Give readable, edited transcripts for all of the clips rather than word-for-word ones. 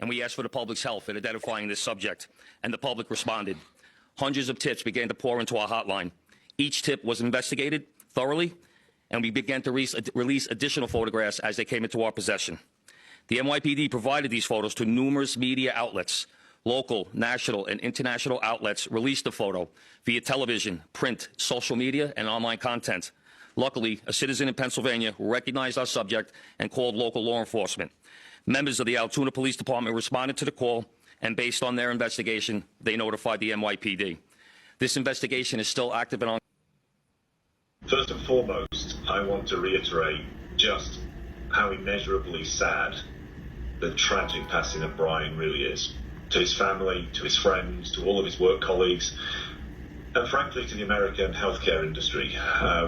We asked for the public's help in identifying this subject, and the public responded. Hundreds of tips began to pour into our hotline. Each tip was investigated thoroughly, and we began to release additional photographs as they came into our possession. The NYPD provided these photos to numerous media outlets. Local, national, and international outlets released the photo via television, print, social media, and online content. Luckily, a citizen in Pennsylvania recognized our subject and called local law enforcement. Members of the Altoona Police Department responded to the call, and based on their investigation, they notified the NYPD. This investigation is still active and on. First and foremost, I want to reiterate just how immeasurably sad the tragic passing of Brian really is. To his family, to his friends, to all of his work colleagues, and frankly to the American healthcare industry,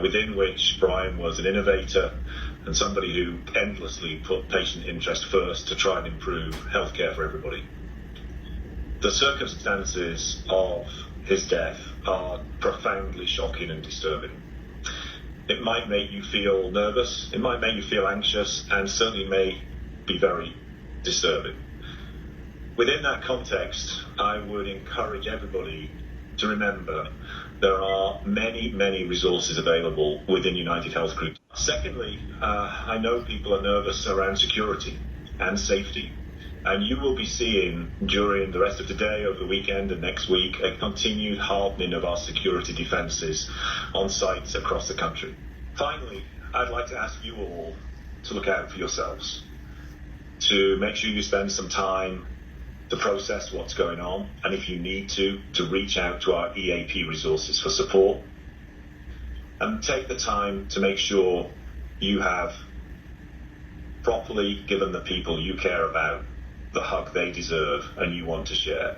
within which Brian was an innovator and somebody who endlessly put patient interest first to try and improve healthcare for everybody. The circumstances of his death are profoundly shocking and disturbing. It might make you feel nervous, it might make you feel anxious, and certainly may be very disturbing. Within that context, I would encourage everybody to remember there are many, many resources available within United Health Group. Secondly, I know people are nervous around security and safety, and you will be seeing during the rest of today, over the weekend and next week, a continued hardening of our security defences on sites across the country. Finally, I'd like to ask you all to look out for yourselves, to make sure you spend some time to process what's going on, and if you need to reach out to our EAP resources for support, and take the time to make sure you have properly given the people you care about the hug they deserve and you want to share.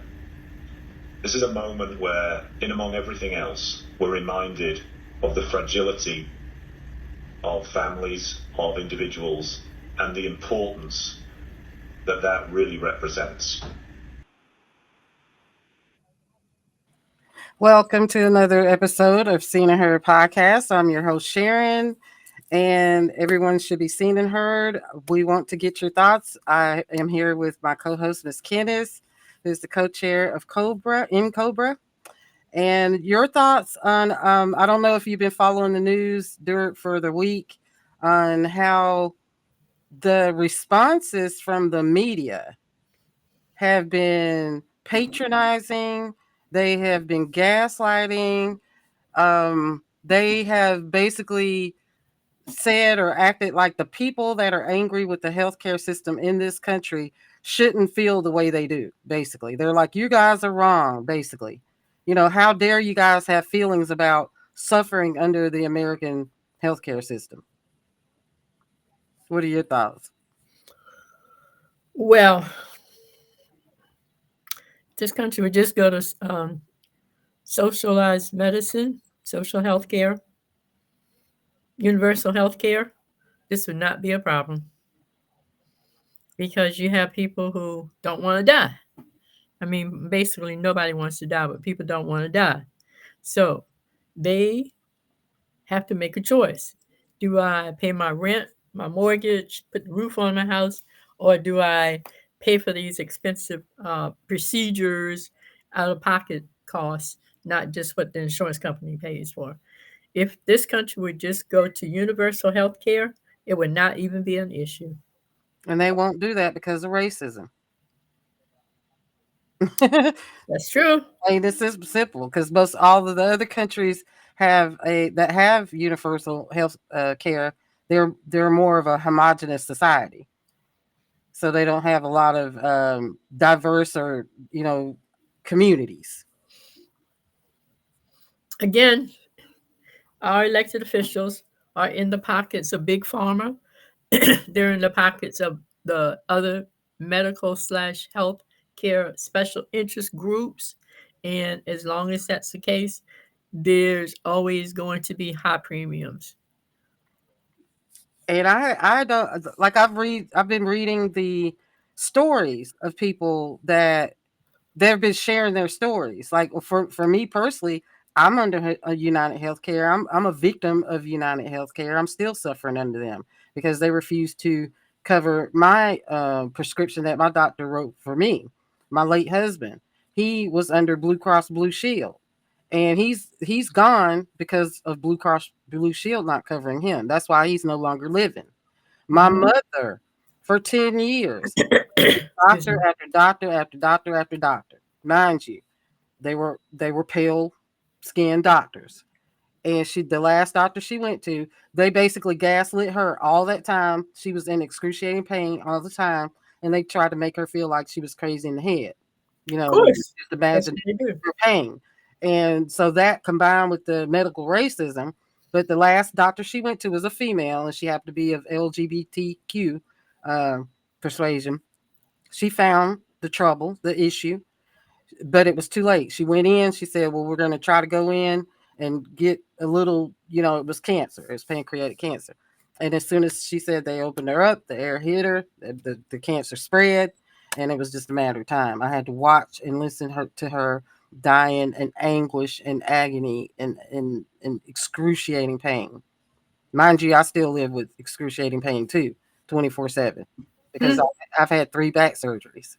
This is a moment where, in among everything else, we're reminded of the fragility of families, of individuals, and the importance that really represents. Welcome to another episode of Seen and Heard podcast. I'm your host, Sharon, and everyone should be seen and heard. We want to get your thoughts. I am here with my co-host, Ms. Kenneth, who's the co-chair of Cobra. And your thoughts on, I don't know if you've been following the news for the week on how the responses from the media have been patronizing. They have been gaslighting. They have basically said or acted like the people that are angry with the healthcare system in this country shouldn't feel the way they do. Basically, they're like, you guys are wrong. Basically, how dare you guys have feelings about suffering under the American healthcare system? What are your thoughts? Well, this country would just go to socialized medicine, social health care, universal health care. This would not be a problem because you have people who don't want to die. I mean, basically nobody wants to die, but people don't want to die. So they have to make a choice. Do I pay my rent, my mortgage, put the roof on my house, or do I pay for these expensive procedures, out-of-pocket costs, not just what the insurance company pays for? If this country would just go to universal health care, it would not even be an issue. And they won't do that because of racism. That's true. I mean, this is simple because all of the other countries that have universal health care. They're more of a homogenous society, so they don't have a lot of diverse or communities. Again, our elected officials are in the pockets of big pharma. They're in the pockets of the other medical / health care special interest groups. And as long as that's the case, there's always going to be high premiums. And I don't like I've been reading the stories of people that they've been sharing their stories. Like for me personally, I'm under a United Healthcare. I'm a victim of United Healthcare. I'm still suffering under them because they refuse to cover my prescription that my doctor wrote for me. My late husband, he was under Blue Cross Blue Shield, and he's gone because of Blue Cross Blue Shield not covering him. That's why he's no longer living. My mother, for 10 years, doctor after doctor after doctor after doctor. Mind you, they were pale skinned doctors. And the last doctor she went to, they basically gaslit her all that time. She was in excruciating pain all the time, and they tried to make her feel like she was crazy in the head. You Of know, course. just imagine her pain. And so that combined with the medical racism, but the last doctor she went to was a female, and she happened to be of LGBTQ persuasion. She found the trouble, the issue, but it was too late. She went in, she said, well, we're going to try to go in and get a little, it was cancer. It was pancreatic cancer. And as soon as she said they opened her up, the air hit her, the cancer spread, and it was just a matter of time. I had to watch and listen to her dying in anguish and agony and excruciating pain. Mind you, I still live with excruciating pain too, 24/7, because I've had 3 back surgeries.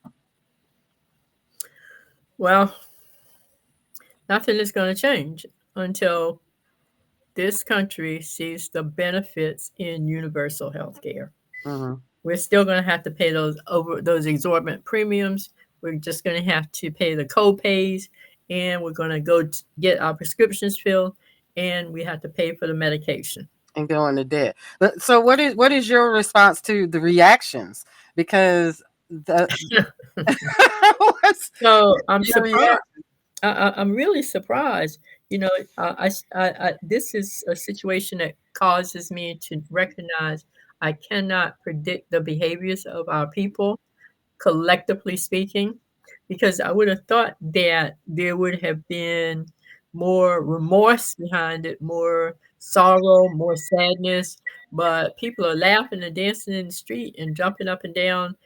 Well, nothing is going to change until this country sees the benefits in universal health care. Mm-hmm. We're still going to have to pay those exorbitant premiums. We're just going to have to pay the co-pays, and we're going to go get our prescriptions filled, and we have to pay for the medication. And go into debt. But so what is your response to the reactions? Because so I'm surprised. I'm really surprised. This is a situation that causes me to recognize I cannot predict the behaviors of our people, collectively speaking, because I would have thought that there would have been more remorse behind it, more sorrow, more sadness, but people are laughing and dancing in the street and jumping up and down,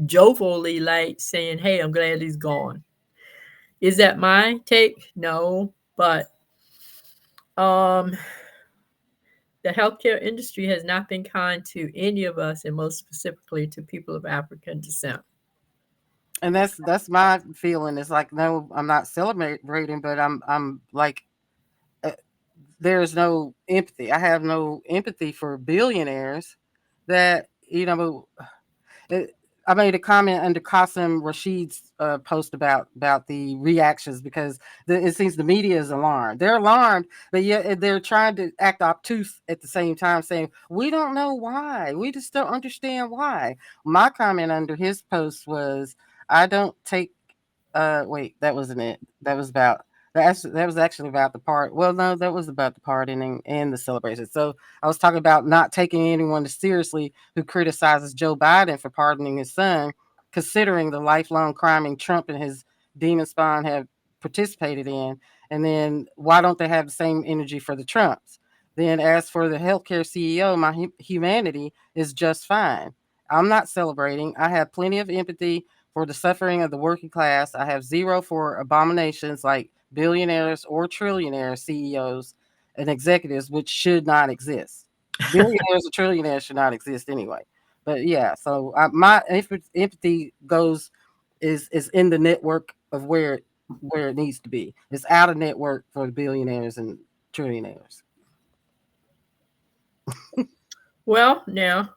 jovially, like saying, hey, I'm glad he's gone. Is that my take? No, but the healthcare industry has not been kind to any of us, and most specifically to people of African descent. And that's my feeling. It's like, no, I'm not celebrating, but I'm like, there's no empathy. I have no empathy for billionaires that, I made a comment under Qasim Rashid's post about the reactions because it seems the media is alarmed. They're alarmed, but yet they're trying to act obtuse at the same time, saying, we don't know why. We just don't understand why. My comment under his post was, I don't take, wait, that wasn't it. That was actually about the part. Well, no, that was about the pardoning and the celebration. So I was talking about not taking anyone seriously who criticizes Joe Biden for pardoning his son, considering the lifelong crime Trump and his demon spawn have participated in. And then why don't they have the same energy for the Trumps? Then as for the healthcare CEO, my humanity is just fine. I'm not celebrating. I have plenty of empathy for the suffering of the working class. I have zero for abominations like billionaires or trillionaire CEOs and executives, which should not exist. Billionaires or trillionaires should not exist anyway. But yeah, so my empathy is in the network of where it needs to be. It's out of network for the billionaires and trillionaires. Well, now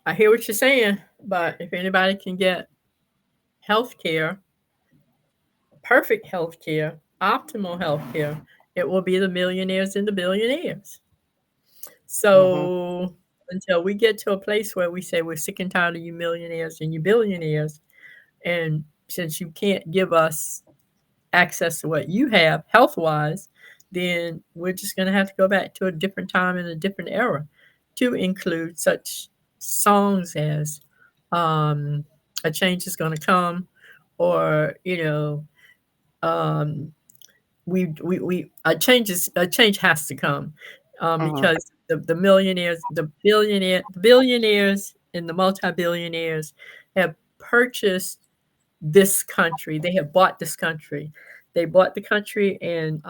I hear what you're saying, but if anybody can get health care, perfect health care, optimal health care, it will be the millionaires and the billionaires. So until we get to a place where we say we're sick and tired of you millionaires and you billionaires, and since you can't give us access to what you have health-wise, then we're just going to have to go back to a different time and a different era to include such songs as a change is going to come, or um, we a change has to come, Mhm. because the millionaires, the billionaires and the multi-billionaires have purchased this country. They have bought this country. They bought the country, and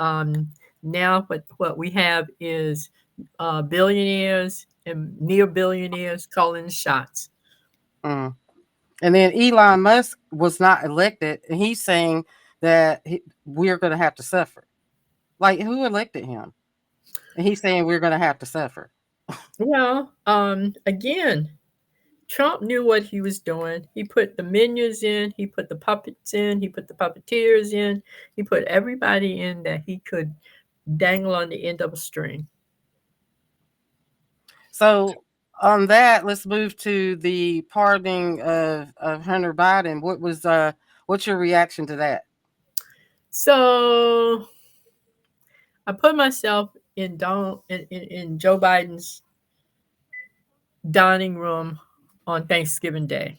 now what we have is billionaires and near billionaires calling the shots. Mm. And then Elon Musk was not elected, and he's saying that we're going to have to suffer. Like, who elected him? And he's saying we're going to have to suffer. Well, again, Trump knew what he was doing. He put the minions in, he put the puppets in, he put the puppeteers in, he put everybody in that he could dangle on the end of a string. So, on that, let's move to the pardoning of Hunter Biden. What's your reaction to that? So I put myself in Joe Biden's dining room on Thanksgiving Day.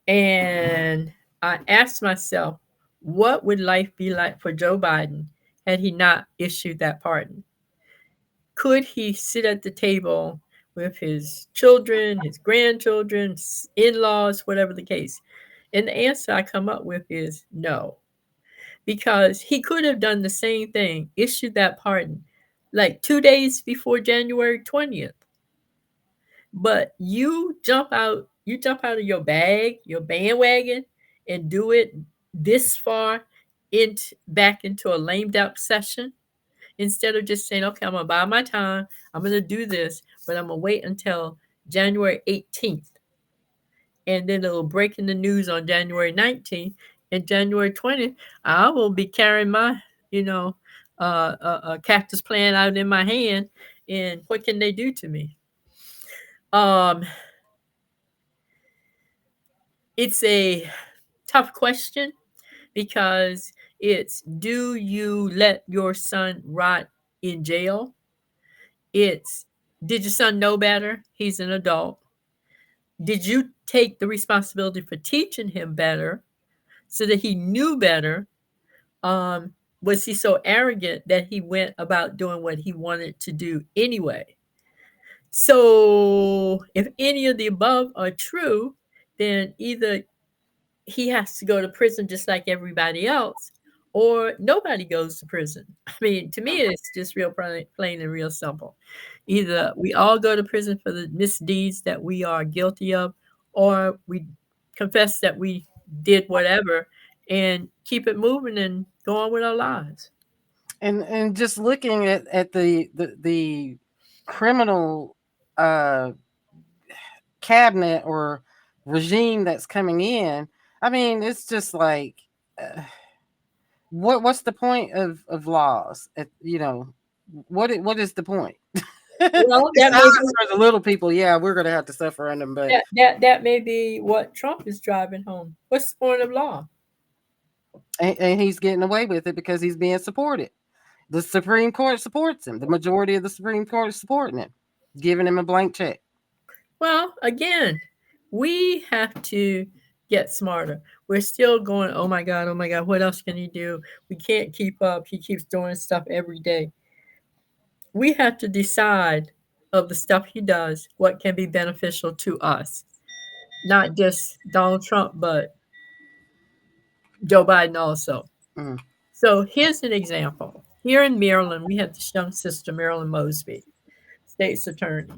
And I asked myself, what would life be like for Joe Biden had he not issued that pardon? Could he sit at the table with his children, his grandchildren, in laws, whatever the case? And the answer I come up with is no, because he could have done the same thing, issued that pardon like 2 days before January 20th. But you jump out of your bandwagon, and do it this far back into a lame duck session, instead of just saying, okay, I'm gonna buy my time, I'm gonna do this, but I'm gonna wait until January 18th. And then it'll break in the news on January 19th, and January 20th, I will be carrying my, cactus plant out in my hand. And what can they do to me? Um, it's a tough question, because it's, do you let your son rot in jail? It's, did your son know better? He's an adult. Did you take the responsibility for teaching him better so that he knew better? Was he so arrogant that he went about doing what he wanted to do anyway? So, if any of the above are true, then either he has to go to prison just like everybody else, or nobody goes to prison. I mean, to me, it's just real plain and real simple. Either we all go to prison for the misdeeds that we are guilty of, or we confess that we did whatever and keep it moving and go on with our lives. And just looking at the criminal cabinet or regime that's coming in, I mean, it's just like, what's the point of laws? What is the point? Well, It's obvious for the little people. Yeah, we're gonna have to suffer under them, but that may be what Trump is driving home. What's the point of law? and he's getting away with it because he's being supported. The Supreme Court supports him. The majority of the Supreme Court is supporting him, giving him a blank check. Well, again, we have to get smarter. We're still going, oh my God, what else can he do? We can't keep up. He keeps doing stuff every day. We have to decide, of the stuff he does, what can be beneficial to us. Not just Donald Trump, but Joe Biden also. Mm. So here's an example. Here in Maryland, we have this young sister, Marilyn Mosby, state's attorney.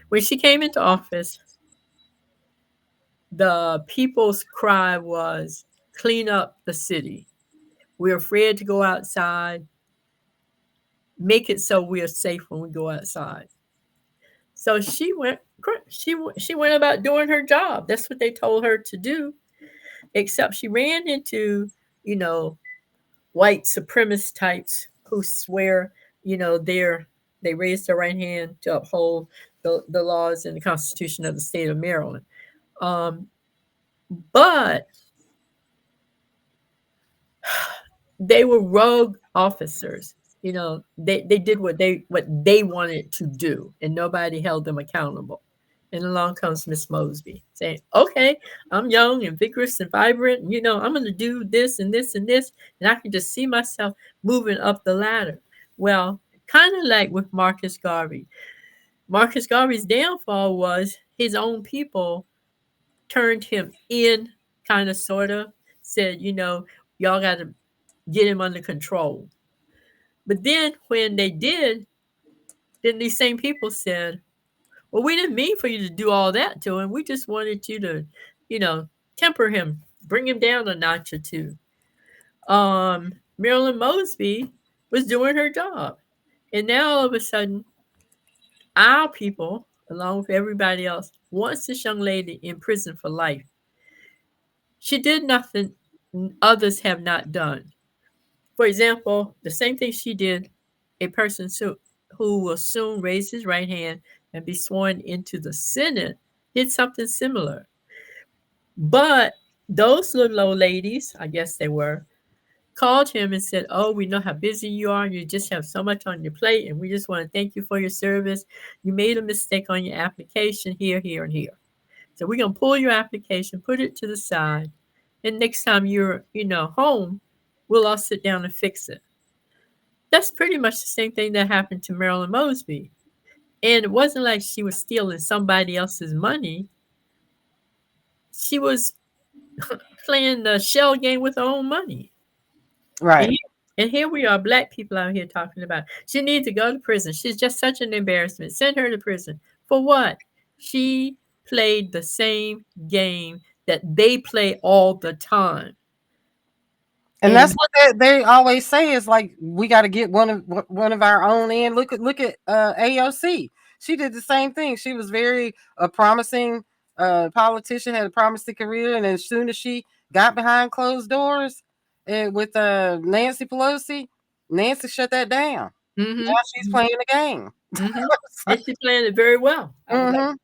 When she came into office, the people's cry was, clean up the city. We're afraid to go outside. Make it so we're safe when we go outside. So she went about doing her job. That's what they told her to do. Except she ran into, white supremacist types who swear, they raised their right hand to uphold the laws and the Constitution of the state of Maryland. But they were rogue officers. They did what they wanted to do, and nobody held them accountable. And along comes Miss Mosby saying, "Okay, I'm young and vigorous and vibrant. And, I'm going to do this and this and this, and I can just see myself moving up the ladder." Well, kind of like with Marcus Garvey. Marcus Garvey's downfall was his own people turned him in, kind of, sort of, said, y'all got to get him under control. But then when they did, then these same people said, well, we didn't mean for you to do all that to him. We just wanted you to, temper him, bring him down a notch or two. Marilyn Mosby was doing her job. And now all of a sudden, our people, along with everybody else, wants this young lady in prison for life. She did nothing others have not done. For example, the same thing she did, a person who will soon raise his right hand and be sworn into the Senate did something similar. But those little old ladies, I guess they were, called him and said, "Oh, we know how busy you are. You just have so much on your plate, and we just want to thank you for your service. You made a mistake on your application here, here, and here. So we're going to pull your application, put it to the side, and next time you're, home, we'll all sit down and fix it." That's pretty much the same thing that happened to Marilyn Mosby. And it wasn't like she was stealing somebody else's money. She was playing the shell game with her own money. Right. And here we are, Black people out here talking about she needs to go to prison. She's just such an embarrassment. Send her to prison. For what? She played the same game that they play all the time. And that's what they always say is like, we got to get one of our own in. Look at AOC. She did the same thing. She was very promising politician, had a promising career, and as soon as she got behind closed doors with Nancy Pelosi, Nancy shut that down. Mm-hmm. Now she's playing the game. Mm-hmm. And she's playing it very well. Mm-hmm.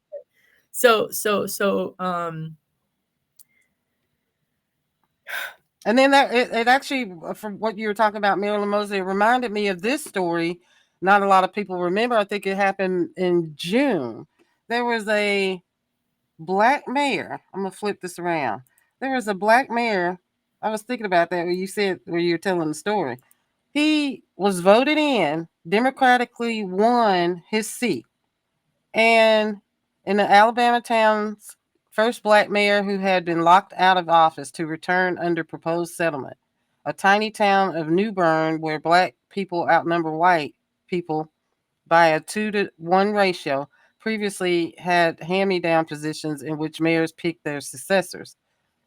And then that it actually, from what you were talking about, Marilyn Mosby, it reminded me of this story. Not a lot of people remember. I think it happened in June. There was a Black mayor. I'm gonna flip this around. There was a Black mayor. I was thinking about that when you were telling the story. He was voted in, democratically won his seat, and in the Alabama town's first Black mayor who had been locked out of office to return under proposed settlement. A tiny town of New Bern where Black people outnumber white people by a 2-to-1 ratio previously had hand-me-down positions in which mayors picked their successors,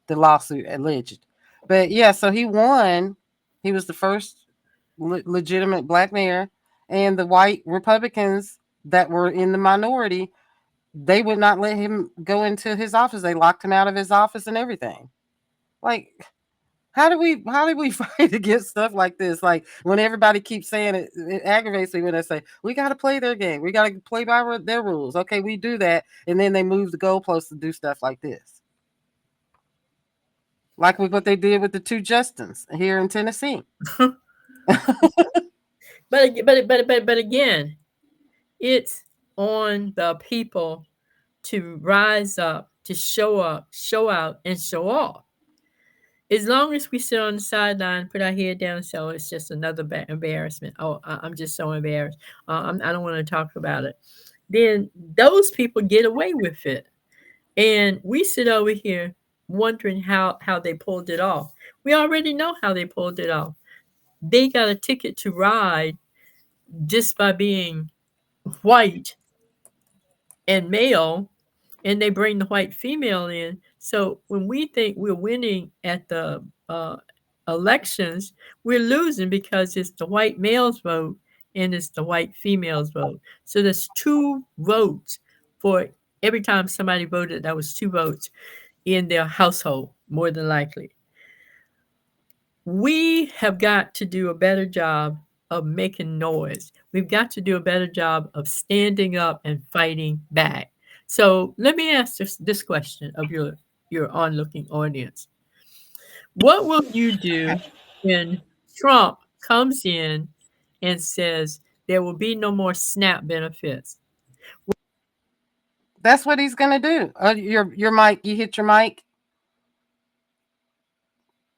the lawsuit alleged. But yeah, so he won. He was the first legitimate Black mayor, and the white Republicans that were in the minority, they would not let him go into his office. They locked him out of his office and everything. Like, how do we fight against stuff like this? Like, when everybody keeps saying it, it aggravates me when they say, we got to play their game. We got to play by their rules. Okay, we do that. And then they move the goalposts to do stuff like this. Like with what they did with the 2 Justins here in Tennessee. But again, it's on the people to rise up, to show up, show out, and show off. As long as we sit on the sideline, put our head down, so it's just another embarrassment. Oh, I'm just so embarrassed. I don't want to talk about it. Then those people get away with it. And we sit over here wondering how they pulled it off. We already know how they pulled it off. They got a ticket to ride just by being white and male, and they bring the white female in. So when we think we're winning at the elections, we're losing because it's the white male's vote and it's the white female's vote. So there's 2 votes for every time somebody voted. That was 2 votes in their household, more than likely. We have got to do a better job of making noise. We've got to do a better job of standing up and fighting back. So let me ask this question of your onlooking audience. What will you do when Trump comes in and says there will be no more SNAP benefits. That's what he's gonna do. Your mic. You hit your mic.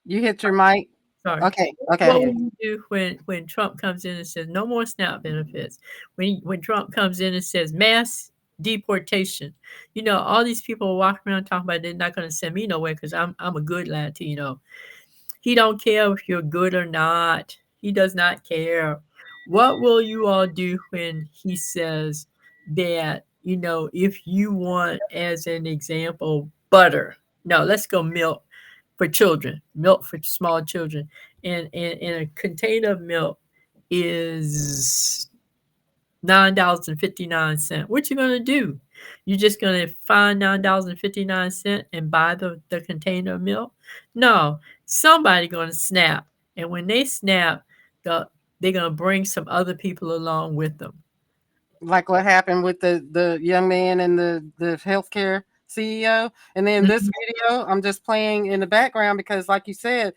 You hit your mic. Sorry. Okay. What Okay. will you do when Trump comes in and says no more SNAP benefits? When Trump comes in and says mass deportation, all these people walking around talking about they're not going to send me nowhere because I'm a good Latino. He don't care if you're good or not. He does not care. What will you all do when he says that, if you want, as an example, butter? No, let's go milk for children, milk for small children. And a container of milk is $9.59. What you going to do? You're just going to find $9.59 and buy the container of milk? No, somebody going to snap. And when they snap, they're going to bring some other people along with them. Like what happened with the young man and the healthcare CEO. And then this video I'm just playing in the background because, like you said,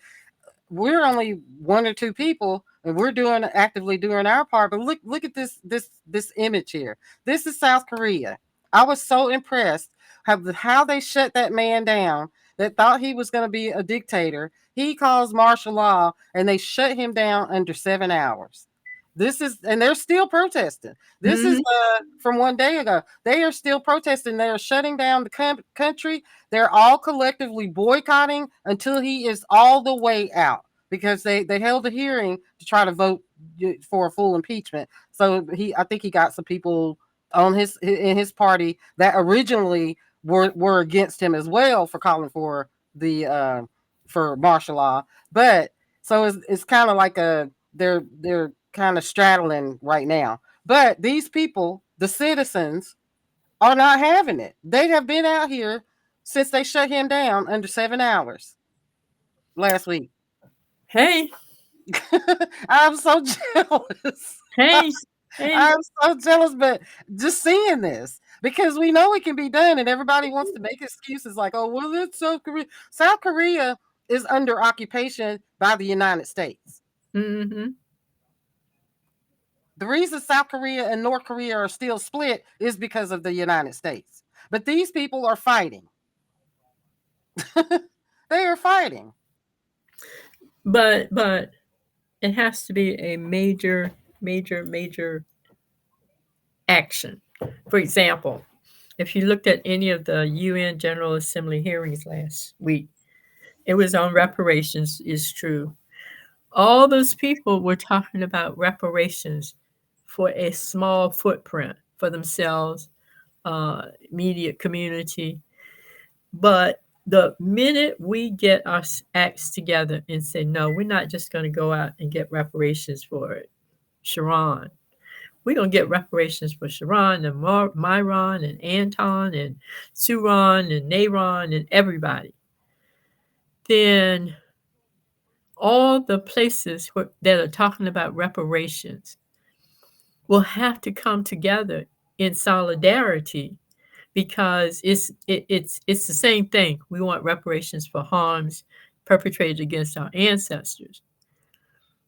we're only one or two people and we're actively doing our part. But look at this image here. This is South Korea. I was so impressed how they shut that man down that thought he was going to be a dictator. He calls martial law and they shut him down under 7 hours. And they're still protesting. This is from one day ago. They are still protesting. They are shutting down the country. They're all collectively boycotting until he is all the way out because they held a hearing to try to vote for a full impeachment. So I think he got some people in his party that originally were against him as well for calling for the for martial law. But so it's kind of like they're kind of straddling right now. But these people, the citizens, are not having it. They have been out here since they shut him down under 7 hours last week. Hey. I'm so jealous. Hey. I'm so jealous, but just seeing this, because we know it can be done and everybody wants to make excuses like, oh, well, it's South Korea. South Korea is under occupation by the United States. Mm-hmm. The reason South Korea and North Korea are still split is because of the United States. But these people are fighting. They are fighting. But it has to be a major action. For example, if you looked at any of the UN General Assembly hearings last week, it was on reparations, is true. All those people were talking about reparations for a small footprint for themselves, immediate community. But the minute we get our acts together and say, no, we're not just going to go out and get reparations for Sharon. We're going to get reparations for Sharon and Myron and Anton and Suron and Nayron and everybody. Then all the places that are talking about reparations will have to come together in solidarity because it's the same thing. We want reparations for harms perpetrated against our ancestors.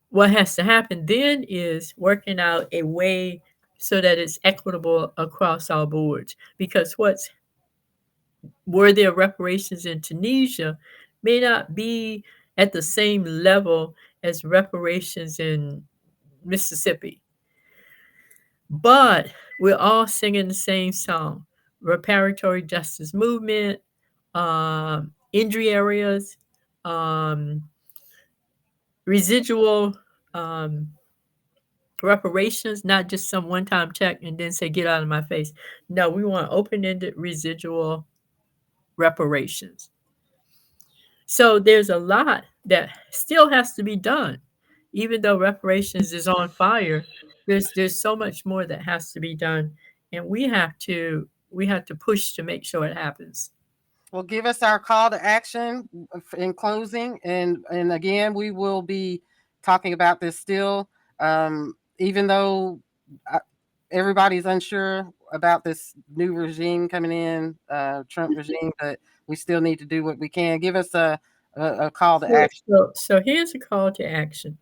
What has to happen then is working out a way so that it's equitable across all boards. Because were there reparations in Tunisia may not be at the same level as reparations in Mississippi. But we're all singing the same song. Reparatory justice movement, injury areas, residual reparations, not just some one-time check and then say, get out of my face. No, we want open-ended residual reparations. So there's a lot that still has to be done. Even though reparations is on fire, there's so much more that has to be done. And we have to push to make sure it happens. Well, give us our call to action in closing. And again, we will be talking about this still, even though everybody's unsure about this new regime coming in, Trump regime, but we still need to do what we can. Give us a call to action. So here's a call to action.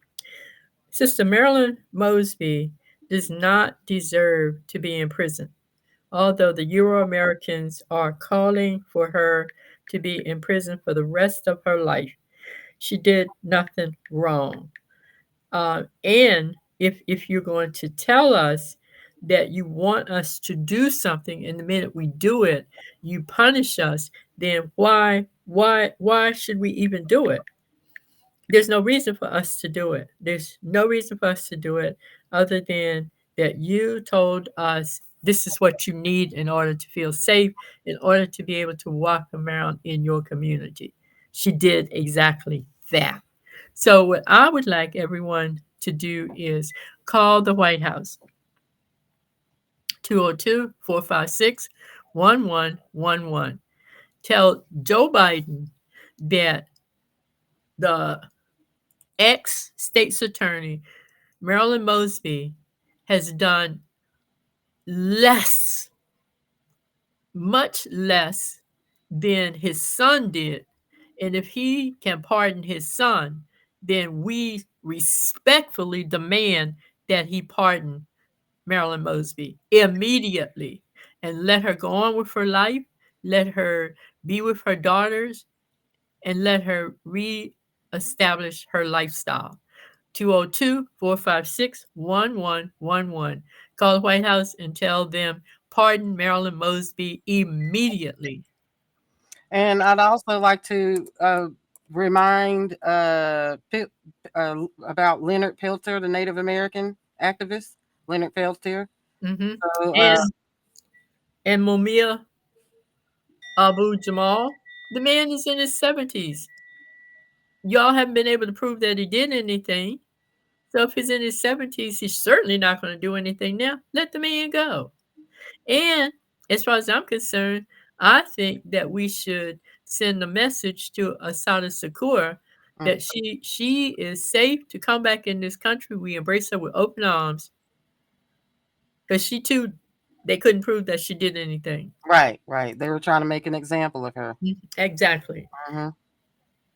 Sister Marilyn Mosby does not deserve to be in prison, although the Euro Americans are calling for her to be in prison for the rest of her life. She did nothing wrong. And if you're going to tell us that you want us to do something, and the minute we do it, you punish us, then why should we even do it? There's no reason for us to do it. There's no reason for us to do it other than that you told us this is what you need in order to feel safe, in order to be able to walk around in your community. She did exactly that. So what I would like everyone to do is call the White House, 202-456-1111. Tell Joe Biden that the ex-state's attorney, Marilyn Mosby, has done less, much less than his son did. And if he can pardon his son, then we respectfully demand that he pardon Marilyn Mosby immediately and let her go on with her life, let her be with her daughters, and let her reestablish her lifestyle. 202-456-1111. Call the White House and tell them pardon Marilyn Mosby immediately. And I'd also like to remind about Leonard Peltier, the Native American activist, Leonard Peltier. Mm-hmm. So, and Mumia Abu Jamal, the man is in his 70s. Y'all haven't been able to prove that he did anything. So if he's in his 70s, he's certainly not going to do anything now. Let the man go. And as far as I'm concerned, I think that we should send a message to Asada Sakura that she is safe to come back in this country. We embrace her with open arms. Because she too, they couldn't prove that she did anything. Right. They were trying to make an example of her. Exactly. Mm-hmm.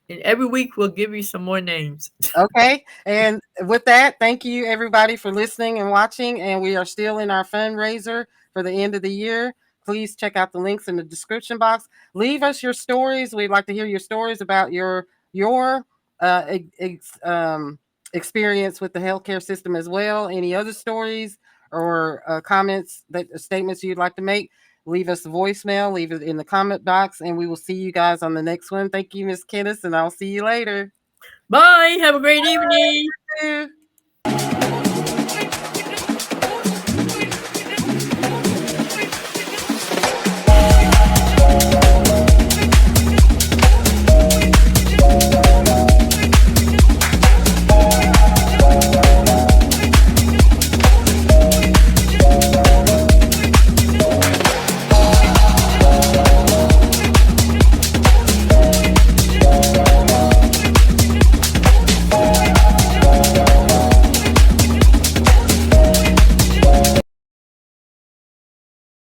And every week we'll give you some more names. Okay. And with that, thank you everybody for listening and watching. And we are still in our fundraiser for the end of the year. Please check out the links in the description box. Leave us your stories. We'd like to hear your stories about your experience with the healthcare system as well. Any other stories or statements you'd like to make? Leave us a voicemail, leave it in the comment box, and we will see you guys on the next one. Thank you, Miss Kenneth, and I'll see you later. Bye. Have a great evening. Bye.